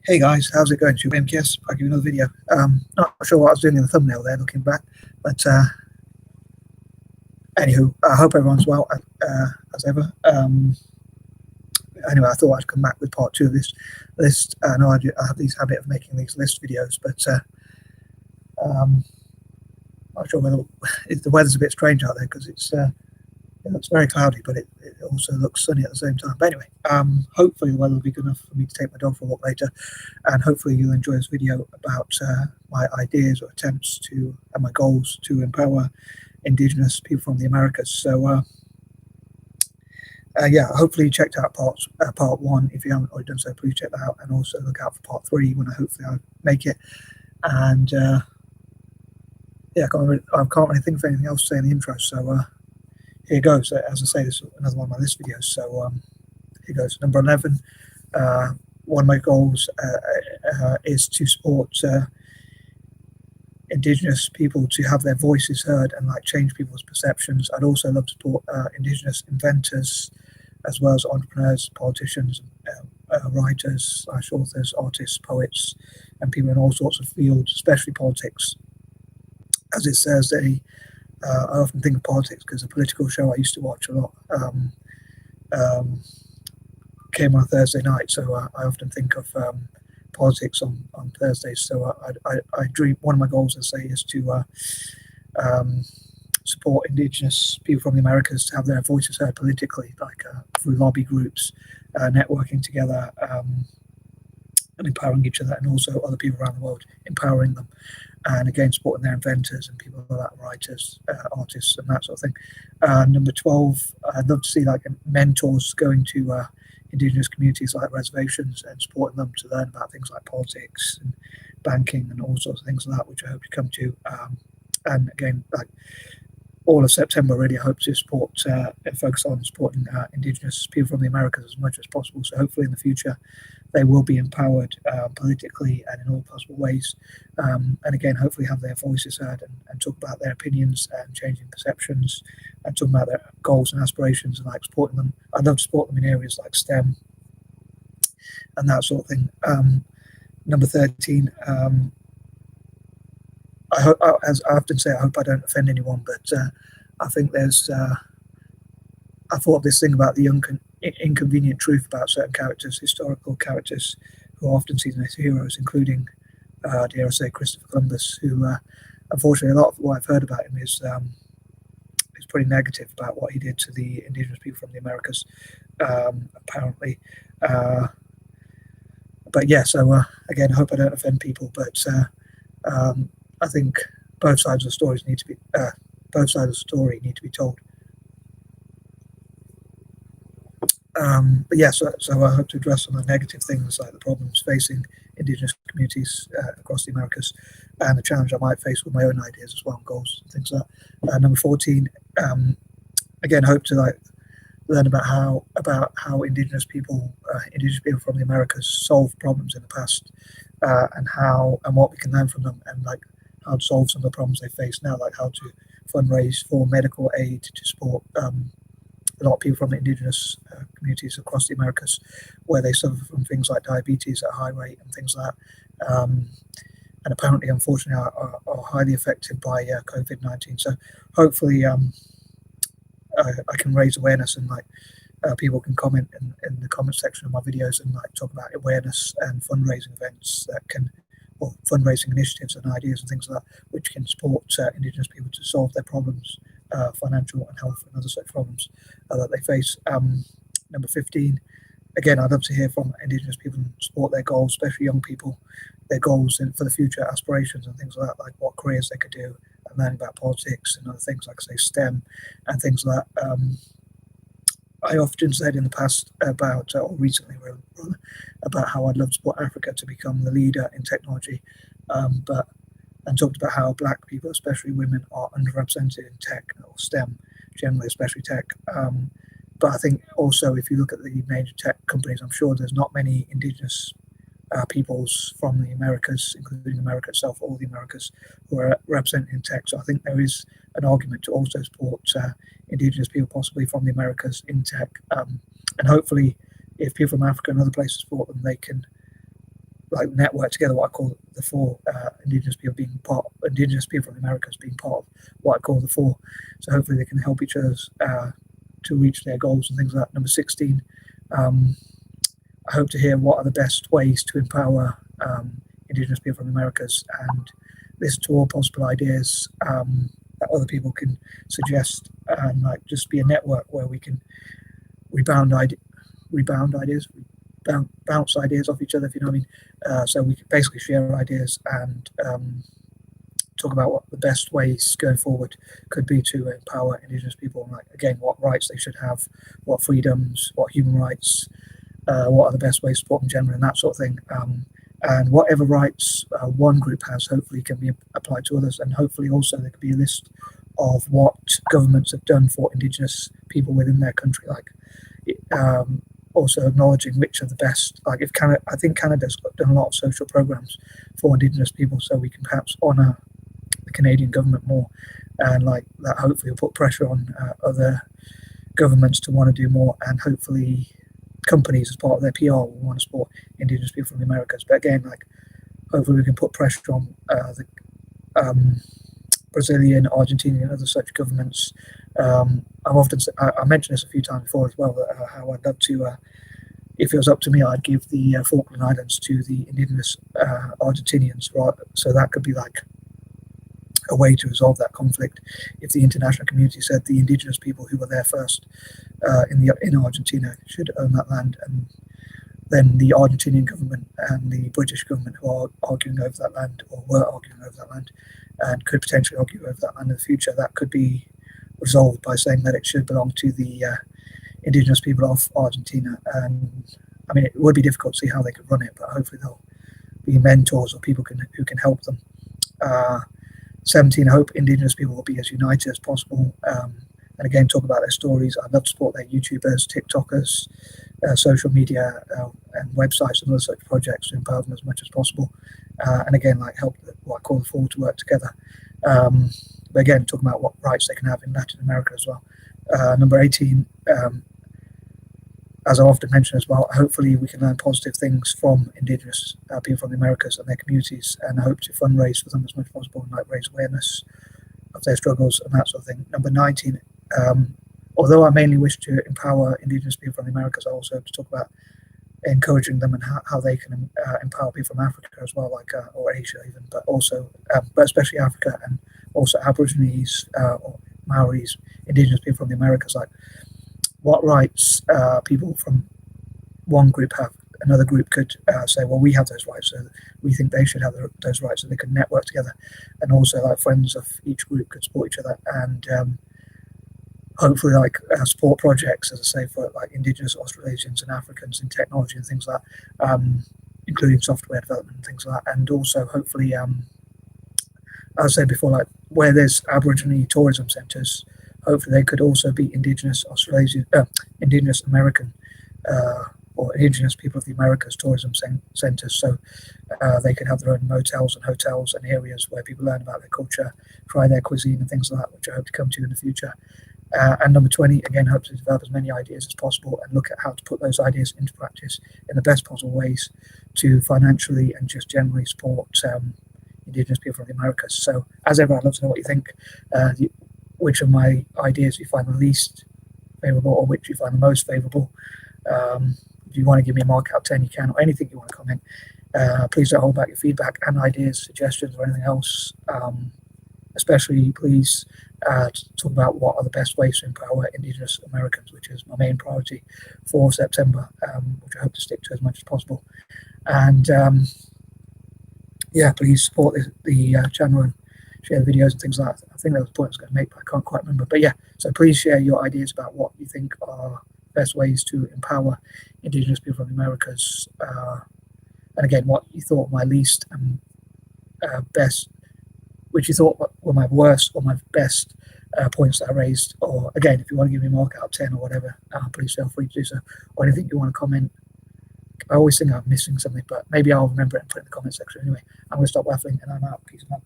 Hey guys, how's it going? It's your M.K.S. I'll give you another video. Not sure what I was doing in the thumbnail there, looking back, but anywho, I hope everyone's well as ever. Anyway, I thought I'd come back with part 2 of this list. I know I have this habit of making these list videos, but not sure whether the weather's a bit strange out there because it's very cloudy, but it also looks sunny at the same time. But anyway, hopefully the weather will be good enough for me to take my dog for a walk later, and hopefully you'll enjoy this video about my ideas or attempts to and my goals to empower Indigenous people from the Americas. So yeah, hopefully you checked out part 1. If you haven't already done so, please check that out, and also look out for part 3 when hopefully I make it. And yeah, I can't really think of anything else to say in the intro, so here goes. As I say, this is another one of my list videos. So here goes. Number 11. One of my goals is to support Indigenous people to have their voices heard and change people's perceptions. I'd also love to support Indigenous inventors, as well as entrepreneurs, politicians, writers, authors, artists, poets, and people in all sorts of fields, especially politics. As it's Thursday, I often think of politics because a political show I used to watch a lot came on a Thursday night, so I often think of politics on Thursdays. So I dream. One of my goals, I say, is to support Indigenous people from the Americas to have their voices heard politically, through lobby groups, networking together, and empowering each other, and also other people around the world, empowering them, and again supporting their inventors and people like that, writers, artists, and that sort of thing. Number 12, I'd love to see mentors going to Indigenous communities like reservations and supporting them to learn about things like politics and banking and all sorts of things like that, which I hope to come to. And again, all of September, really, I hope to support and focus on supporting Indigenous people from the Americas as much as possible. So hopefully in the future they will be empowered politically and in all possible ways. And again, hopefully have their voices heard and talk about their opinions and changing perceptions and talking about their goals and aspirations and supporting them. I'd love to support them in areas like STEM and that sort of thing. Number 13, I hope, as I often say, I hope I don't offend anyone, but I think there's I thought of this thing about the inconvenient truth about certain characters, historical characters, who are often seen as heroes, including, dare I say, Christopher Columbus, who, unfortunately, a lot of what I've heard about him is pretty negative about what he did to the Indigenous people from the Americas, apparently. But yeah, so again, I hope I don't offend people, but I think both sides of the story need to be told. But yeah, so I hope to address some of the negative things, like the problems facing Indigenous communities across the Americas, and the challenge I might face with my own ideas as well, and goals and things like that. Number 14, again, hope to learn about how Indigenous people from the Americas solve problems in the past, and what we can learn from them, and how to solve some of the problems they face now, like how to fundraise for medical aid to support a lot of people from Indigenous communities across the Americas, where they suffer from things like diabetes at a high rate and things like that, and apparently, unfortunately, are highly affected by COVID-19. So hopefully I can raise awareness, and people can comment in the comment section of my videos and talk about awareness and fundraising events or fundraising initiatives and ideas and things like that, which can support Indigenous people to solve their problems, financial and health and other such problems that they face. Number 15, again, I'd love to hear from Indigenous people and support their goals, especially young people, their goals for the future, aspirations and things like that, like what careers they could do, and learning about politics and other things like, say, STEM and things like that. I often said in the past about, or recently rather, about how I'd love to support Africa to become the leader in technology, and talked about how Black people, especially women, are underrepresented in tech or STEM, generally, especially tech. But I think also, if you look at the major tech companies, I'm sure there's not many Indigenous peoples from the Americas, including America itself, all the Americas, who are represented in tech. So I think there is an argument to also support Indigenous people, possibly from the Americas, in tech. And hopefully, if people from Africa and other places support them, they can like network together what I call the four, Indigenous people from the Americas being part of what I call the four. So hopefully they can help each other to reach their goals and things like that. Number 16, I hope to hear what are the best ways to empower Indigenous people from the Americas, and listen to all possible ideas that other people can suggest, and like just be a network where we can rebound ideas, bounce ideas off each other, if you know what I mean. So we can basically share ideas and talk about what the best ways going forward could be to empower Indigenous people, and like again, what rights they should have, what freedoms, what human rights, what are the best ways to support them generally, and that sort of thing. And whatever rights one group has, hopefully can be applied to others, and hopefully also there could be a list of what governments have done for Indigenous people within their country, like also acknowledging which are the best. Like if Canada, I think Canada's done a lot of social programs for Indigenous people, so we can perhaps honour the Canadian government more, and like that hopefully will put pressure on other governments to want to do more, and hopefully companies as part of their PR will want to support Indigenous people from the Americas. But again, like hopefully we can put pressure on the Brazilian, Argentinian, and other such governments. I've often I mentioned this a few times before as well, how I'd love to, if it was up to me, I'd give the Falkland Islands to the Indigenous Argentinians, right? So that could be like a way to resolve that conflict. If the international community said the Indigenous people who were there first in Argentina should own that land, and then the Argentinian government and the British government who are arguing over that land, or were arguing over that land, and could potentially argue over that land in the future, that could be resolved by saying that it should belong to the Indigenous people of Argentina. And I mean, it would be difficult to see how they could run it, but hopefully they'll be mentors or people who can help them. 17, I hope Indigenous people will be as united as possible, and again talk about their stories. I'd love to support their YouTubers, TikTokers, social media and websites and other such projects to empower them as much as possible, and again like help what I call the four to work together. But again, talking about what rights they can have in Latin America as well. Number 18, as I often mention as well, hopefully we can learn positive things from Indigenous people from the Americas and their communities, and I hope to fundraise for them as much as possible and like raise awareness of their struggles and that sort of thing. Number 19, although I mainly wish to empower Indigenous people from the Americas, I also hope to talk about encouraging them and how they can empower people from Africa as well, like or Asia even, but also, but especially Africa, and also Aborigines or Maoris, Indigenous people from the Americas, like what rights people from one group have, another group could say, well, we have those rights, so we think they should have those rights, so they could network together, and also like friends of each group could support each other, and hopefully like support projects, as I say, for like Indigenous Australasians and Africans in technology and things like that, including software development and things like that, and also hopefully, as I said before, like where there's Aboriginal tourism centres, hopefully they could also be Indigenous Australasian, Indigenous American, or Indigenous people of the Americas tourism centres, so they could have their own motels and hotels and areas where people learn about their culture, try their cuisine and things like that, which I hope to come to in the future. And number 20, again, hope to develop as many ideas as possible and look at how to put those ideas into practice in the best possible ways to financially and just generally support Indigenous people from the Americas. So as ever, I'd love to know what you think, which of my ideas you find the least favourable or which you find the most favourable. If you want to give me a mark out of 10, you can, or anything you want to comment. Please don't hold back your feedback and ideas, suggestions, or anything else. Especially, please talk about what are the best ways to empower Indigenous Americans, which is my main priority for September, which I hope to stick to as much as possible. And yeah, please support the channel and share the videos and things like that. I think that was the point I was going to make, but I can't quite remember. But yeah, so please share your ideas about what you think are best ways to empower Indigenous people from the Americas. And again, what you thought my least and best, which you thought were my worst or my best points that I raised. Or again, if you want to give me a mark out of 10 or whatever, please feel free to do so. Or anything you want to comment. I always think I'm missing something, but maybe I'll remember it and put it in the comment section anyway. I'm going to stop waffling and I'm out. Peace and love.